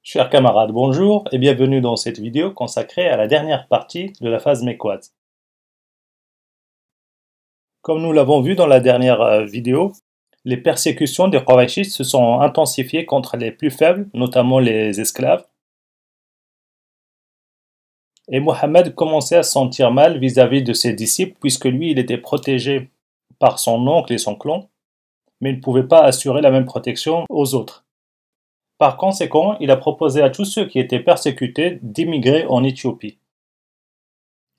Chers camarades, bonjour et bienvenue dans cette vidéo consacrée à la dernière partie de la phase mécoise. Comme nous l'avons vu dans la dernière vidéo, les persécutions des Qurayshites se sont intensifiées contre les plus faibles, notamment les esclaves. Et Mohammed commençait à se sentir mal vis-à-vis de ses disciples puisque lui, il était protégé par son oncle et son clan, mais il ne pouvait pas assurer la même protection aux autres. Par conséquent, il a proposé à tous ceux qui étaient persécutés d'immigrer en Éthiopie.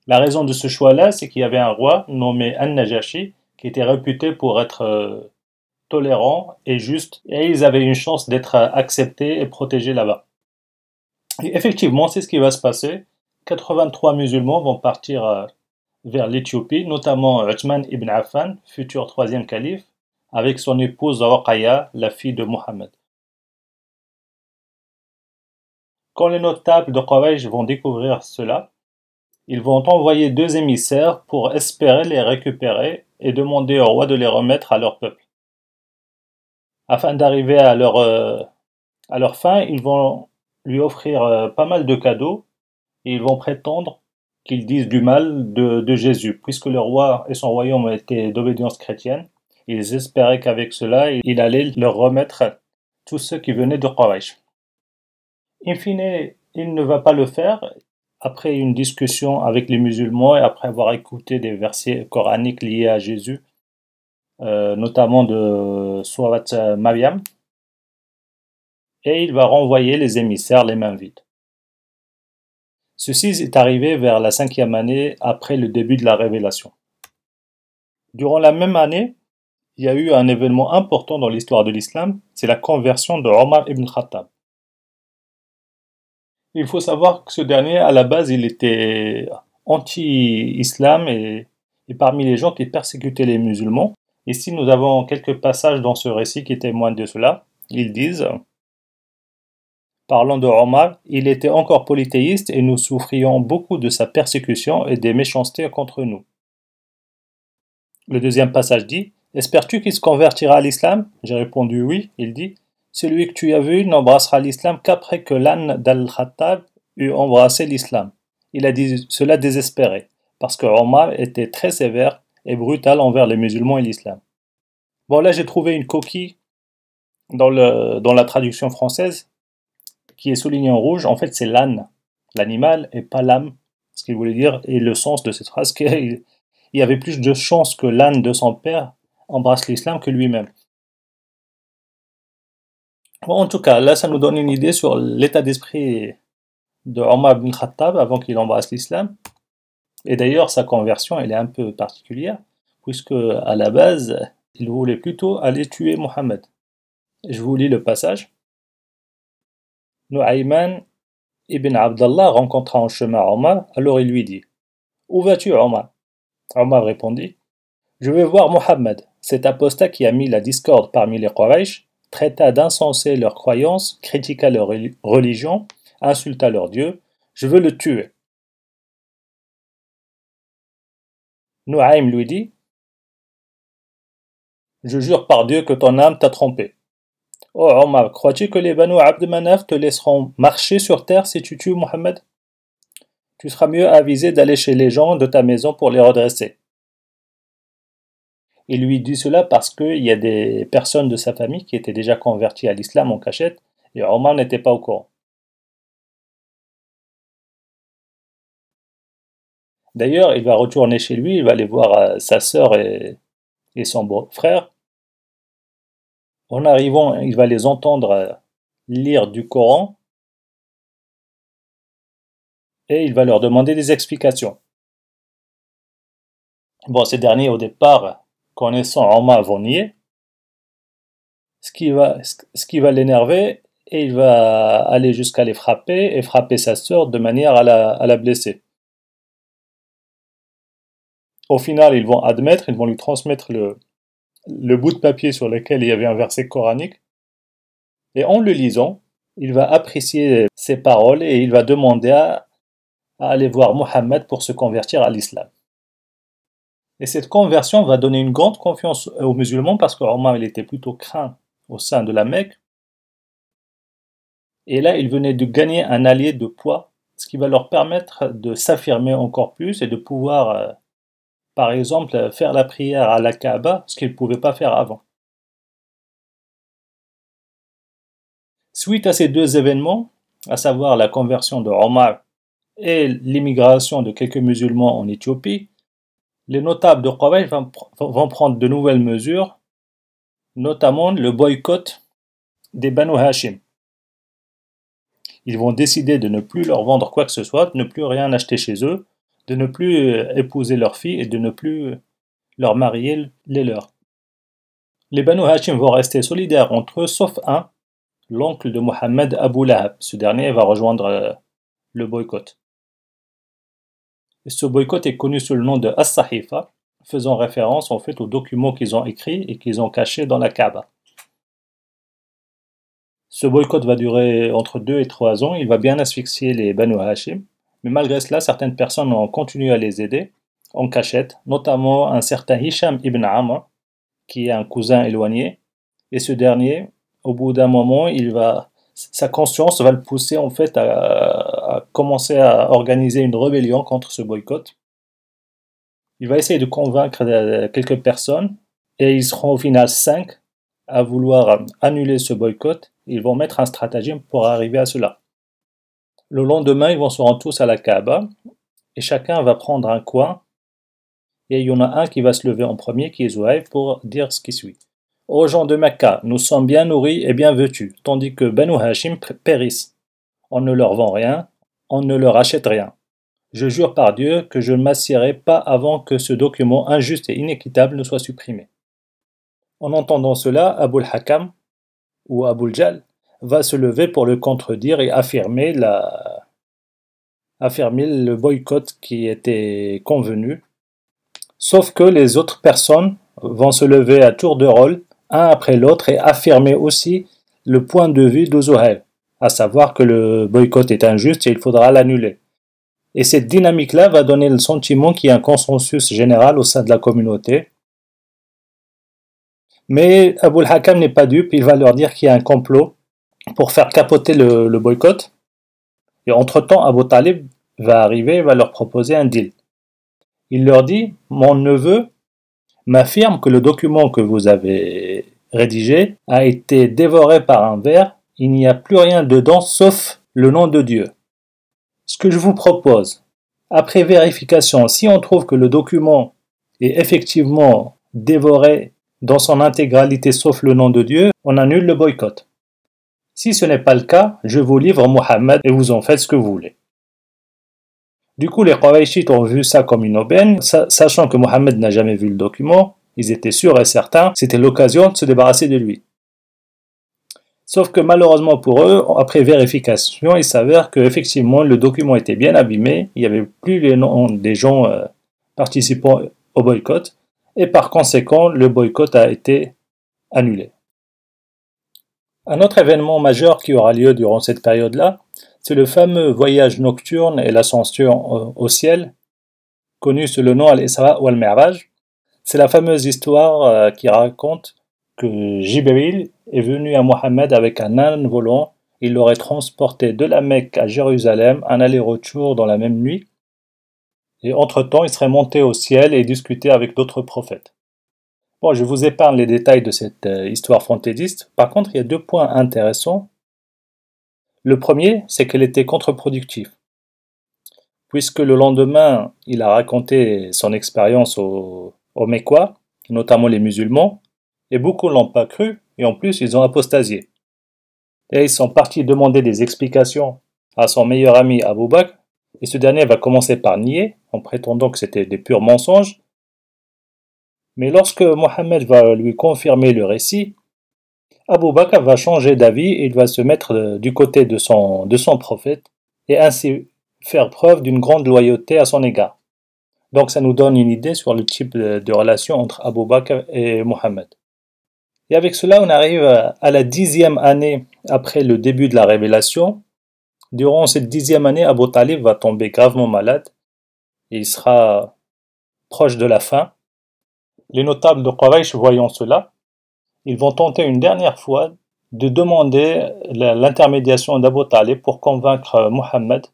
La raison de ce choix-là, c'est qu'il y avait un roi nommé An-Najashi qui était réputé pour être tolérant et juste, et ils avaient une chance d'être acceptés et protégés là-bas. Et effectivement, c'est ce qui va se passer. 83 musulmans vont partir vers l'Éthiopie, notamment Uthman ibn Affan, futur troisième calife, avec son épouse Ruqayya, la fille de Mohammed. Quand les notables de Quraysh vont découvrir cela, ils vont envoyer deux émissaires pour espérer les récupérer et demander au roi de les remettre à leur peuple. Afin d'arriver à leur fin, ils vont lui offrir pas mal de cadeaux et ils vont prétendre qu'ils disent du mal de Jésus, puisque le roi et son royaume étaient d'obédience chrétienne. Ils espéraient qu'avec cela, il allait leur remettre tous ceux qui venaient de Quraysh. In fine, il ne va pas le faire. Après une discussion avec les musulmans et après avoir écouté des versets coraniques liés à Jésus, notamment de Surat Maryam, et il va renvoyer les émissaires les mains vides. Ceci est arrivé vers la 5e année après le début de la révélation. Durant la même année, il y a eu un événement important dans l'histoire de l'islam, c'est la conversion de Omar ibn Khattab. Il faut savoir que ce dernier, à la base, il était anti-islam et parmi les gens qui persécutaient les musulmans. Ici, nous avons quelques passages dans ce récit qui témoignent de cela. Ils disent, parlant de Omar, il était encore polythéiste et nous souffrions beaucoup de sa persécution et des méchancetés contre nous. Le deuxième passage dit, espères-tu qu'il se convertira à l'islam? J'ai répondu oui. Il dit, celui que tu as vu n'embrassera l'islam qu'après que l'âne d'Al-Khattab eut embrassé l'islam. Il a dit cela désespéré, parce que Omar était très sévère et brutal envers les musulmans et l'islam. Bon, là j'ai trouvé une coquille dans la traduction française qui est soulignée en rouge. En fait, c'est l'âne, l'animal, et pas l'âme, ce qu'il voulait dire, et le sens de cette phrase, qu'il y avait plus de chances que l'âne de son père embrasse l'islam que lui-même. Bon, en tout cas, là, ça nous donne une idée sur l'état d'esprit de Omar ibn Khattab avant qu'il embrasse l'islam. Et d'ailleurs, sa conversion, elle est un peu particulière, puisque à la base, il voulait plutôt aller tuer Mohammed. Je vous lis le passage. Nu'ayman ibn Abdallah rencontra en chemin Omar, alors il lui dit, où vas-tu, Omar? Omar répondit, je vais voir Mohammed, cet apostat qui a mis la discorde parmi les Quraysh, traita d'insensés leurs croyances, critiqua leur religion, insulta leur Dieu, je veux le tuer. Nu'aym lui dit, je jure par Dieu que ton âme t'a trompé. Oh Omar, crois-tu que les Banu Abd Manaf te laisseront marcher sur terre si tu tues Mohammed? Tu seras mieux avisé d'aller chez les gens de ta maison pour les redresser. Il lui dit cela parce qu'il y a des personnes de sa famille qui étaient déjà converties à l'islam en cachette et Omar n'était pas au courant. D'ailleurs, il va retourner chez lui, il va aller voir sa sœur et son beau-frère. En arrivant, il va les entendre lire du Coran et il va leur demander des explications. Bon, ces derniers, au départ, connaissant Omar, vont nier, ce qui va l'énerver et il va aller jusqu'à les frapper et frapper sa sœur de manière à la blesser. Au final, ils vont admettre, ils vont lui transmettre le bout de papier sur lequel il y avait un verset coranique. Et en le lisant, il va apprécier ses paroles et il va demander à aller voir Mohammed pour se convertir à l'islam. Et cette conversion va donner une grande confiance aux musulmans parce que Omar il était plutôt craint au sein de la Mecque. Et là, ils venaient de gagner un allié de poids, ce qui va leur permettre de s'affirmer encore plus et de pouvoir, par exemple, faire la prière à la Kaaba, ce qu'ils ne pouvaient pas faire avant. Suite à ces deux événements, à savoir la conversion de Omar et l'immigration de quelques musulmans en Éthiopie, les notables de Quraysh vont prendre de nouvelles mesures, notamment le boycott des Banu Hashim. Ils vont décider de ne plus leur vendre quoi que ce soit, de ne plus rien acheter chez eux, de ne plus épouser leurs filles et de ne plus leur marier les leurs. Les Banu Hashim vont rester solidaires entre eux, sauf un, l'oncle de Mohammed, Abu Lahab. Ce dernier va rejoindre le boycott. Et ce boycott est connu sous le nom de As-Sahifa, faisant référence en fait aux documents qu'ils ont écrits et qu'ils ont cachés dans la Kaaba. Ce boycott va durer entre 2 et 3 ans, il va bien asphyxier les Banu Hashim, mais malgré cela, certaines personnes ont continué à les aider en cachette, notamment un certain Hisham ibn Amr, qui est un cousin éloigné, et ce dernier, au bout d'un moment, sa conscience va le pousser en fait à commencer à organiser une rébellion contre ce boycott. Il va essayer de convaincre quelques personnes, et ils seront au final 5 à vouloir annuler ce boycott. Ils vont mettre un stratagème pour arriver à cela. Le lendemain, ils vont se rendre tous à la Kaaba et chacun va prendre un coin. Et il y en a un qui va se lever en premier, qui est Zouhaïf, pour dire ce qui suit. Ô gens de Mecca, nous sommes bien nourris et bien vêtus, tandis que Banu Hashim périssent. On ne leur vend rien, on ne leur achète rien. Je jure par Dieu que je ne m'assierai pas avant que ce document injuste et inéquitable ne soit supprimé. En entendant cela, Abul Hakam, ou Abul Jal, va se lever pour le contredire et affirmer le boycott qui était convenu. Sauf que les autres personnes vont se lever à tour de rôle, un après l'autre, et affirmer aussi le point de vue de Zuhair, à savoir que le boycott est injuste et il faudra l'annuler. Et cette dynamique-là va donner le sentiment qu'il y a un consensus général au sein de la communauté. Mais Abul Hakam n'est pas dupe, il va leur dire qu'il y a un complot pour faire capoter le boycott. Et entre-temps, Abu Talib va arriver et va leur proposer un deal. Il leur dit, mon neveu m'affirme que le document que vous avez rédigé a été dévoré par un ver, il n'y a plus rien dedans sauf le nom de Dieu. Ce que je vous propose, après vérification, si on trouve que le document est effectivement dévoré dans son intégralité sauf le nom de Dieu, on annule le boycott. Si ce n'est pas le cas, je vous livre Mohammed et vous en faites ce que vous voulez. Du coup, les Qurayshites ont vu ça comme une aubaine, sachant que Mohammed n'a jamais vu le document, ils étaient sûrs et certains que c'était l'occasion de se débarrasser de lui. Sauf que malheureusement pour eux, après vérification, il s'avère qu'effectivement le document était bien abîmé, il n'y avait plus les noms des gens participant au boycott, et par conséquent, le boycott a été annulé. Un autre événement majeur qui aura lieu durant cette période-là, c'est le fameux voyage nocturne et l'ascension au ciel, connu sous le nom Al-Isra ou Al-Mi'raj. C'est la fameuse histoire qui raconte que Jibril est venu à Mohammed avec un âne volant. Il l'aurait transporté de la Mecque à Jérusalem, un aller-retour dans la même nuit. Et entre-temps, il serait monté au ciel et discuté avec d'autres prophètes. Bon, je vous épargne les détails de cette histoire fantaisiste. Par contre, il y a 2 points intéressants. Le premier, c'est qu'elle était contre-productive. Puisque le lendemain, il a raconté son expérience aux Mécois, notamment les musulmans, et beaucoup ne l'ont pas cru, et en plus, ils ont apostasié. Et ils sont partis demander des explications à son meilleur ami Abu Bakr, et ce dernier va commencer par nier, en prétendant que c'était des purs mensonges. Mais lorsque Mohammed va lui confirmer le récit, Abu Bakr va changer d'avis et il va se mettre du côté de son prophète et ainsi faire preuve d'une grande loyauté à son égard. Donc ça nous donne une idée sur le type de relation entre Abu Bakr et Mohammed. Et avec cela, on arrive à la 10e année après le début de la révélation. Durant cette 10e année, Abu Talib va tomber gravement malade et il sera proche de la fin. Les notables de Quraysh voyant cela, ils vont tenter une dernière fois de demander l'intermédiation d'Abu Talib pour convaincre Mohammed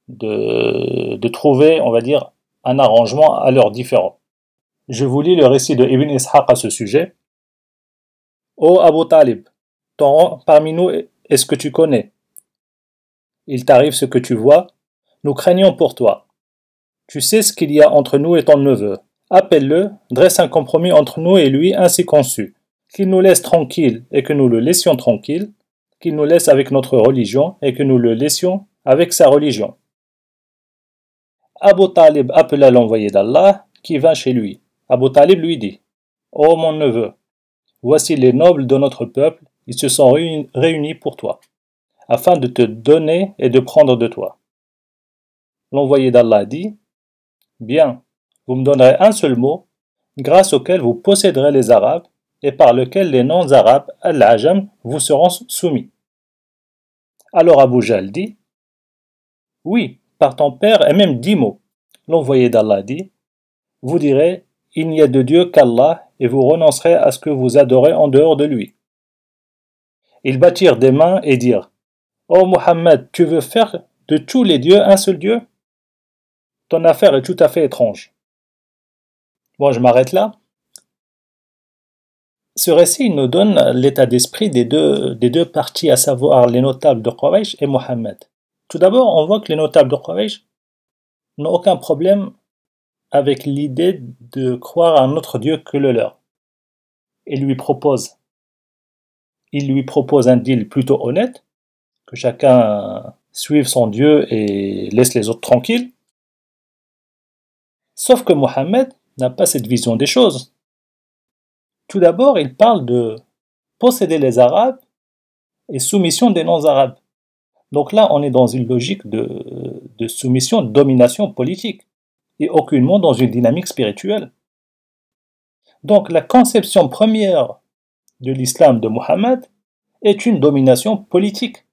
de trouver, on va dire, un arrangement à leurs différends. Je vous lis le récit de Ibn Ishaq à ce sujet. Ô Abu Talib, ton rang parmi nous est ce que tu connais. Il t'arrive ce que tu vois, nous craignons pour toi. Tu sais ce qu'il y a entre nous et ton neveu. Appelle-le, dresse un compromis entre nous et lui ainsi conçu. Qu'il nous laisse tranquille et que nous le laissions tranquille, qu'il nous laisse avec notre religion et que nous le laissions avec sa religion. Abu Talib appela l'envoyé d'Allah qui vint chez lui. Abu Talib lui dit: Ô mon neveu, voici les nobles de notre peuple, ils se sont réunis pour toi, afin de te donner et de prendre de toi. L'envoyé d'Allah dit: Bien, vous me donnerez un seul mot, grâce auquel vous posséderez les Arabes, et par lequel les non-arabes, al-Ajam, vous seront soumis. Alors Abu Jahl dit: Oui, par ton père, et même 10 mots. L'envoyé d'Allah dit: Vous direz: Il n'y a de Dieu qu'Allah, et vous renoncerez à ce que vous adorez en dehors de lui. Ils battirent des mains et dirent: Ô Muhammad, tu veux faire de tous les dieux un seul Dieu? Ton affaire est tout à fait étrange. Bon, je m'arrête là. Ce récit nous donne l'état d'esprit des deux parties, à savoir les notables de Quraysh et Mohammed. Tout d'abord, on voit que les notables de Quraysh n'ont aucun problème avec l'idée de croire à un autre Dieu que le leur. Il lui propose un deal plutôt honnête, que chacun suive son Dieu et laisse les autres tranquilles. Sauf que Mohammed n'a pas cette vision des choses. Tout d'abord, il parle de posséder les Arabes et soumission des non-Arabes. Donc là, on est dans une logique de soumission, de domination politique, et aucunement dans une dynamique spirituelle. Donc la conception première de l'islam de Mohammed est une domination politique.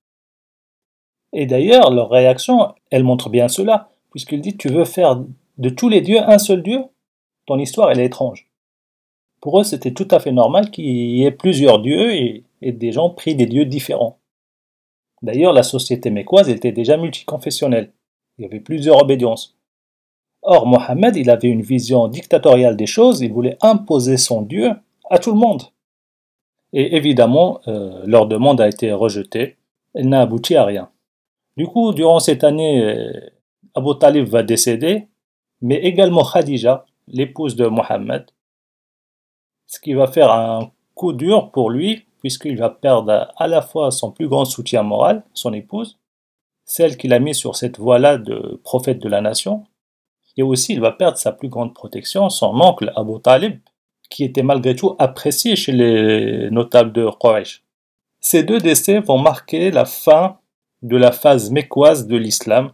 Et d'ailleurs, leur réaction, elle montre bien cela, puisqu'il dit: Tu veux faire de tous les dieux un seul Dieu? Ton histoire, elle est étrange. Pour eux, c'était tout à fait normal qu'il y ait plusieurs dieux et des gens pris des dieux différents. D'ailleurs, la société mécoise était déjà multiconfessionnelle. Il y avait plusieurs obédiences. Or, Mohammed, il avait une vision dictatoriale des choses, il voulait imposer son Dieu à tout le monde. Et évidemment, leur demande a été rejetée, elle n'a abouti à rien. Du coup, durant cette année, Abu Talib va décéder, mais également Khadija, l'épouse de Mohammed, ce qui va faire un coup dur pour lui, puisqu'il va perdre à la fois son plus grand soutien moral, son épouse, celle qu'il a mis sur cette voie-là de prophète de la nation, et aussi il va perdre sa plus grande protection, son oncle Abu Talib, qui était malgré tout apprécié chez les notables de Quraysh. Ces deux décès vont marquer la fin de la phase mécoise de l'islam,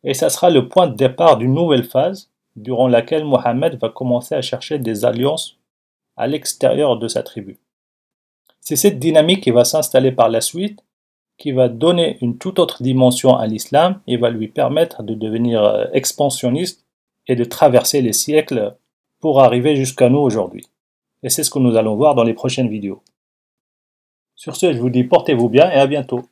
et ça sera le point de départ d'une nouvelle phase, durant laquelle Mohammed va commencer à chercher des alliances à l'extérieur de sa tribu. C'est cette dynamique qui va s'installer par la suite, qui va donner une toute autre dimension à l'islam et va lui permettre de devenir expansionniste et de traverser les siècles pour arriver jusqu'à nous aujourd'hui. Et c'est ce que nous allons voir dans les prochaines vidéos. Sur ce, je vous dis portez-vous bien et à bientôt.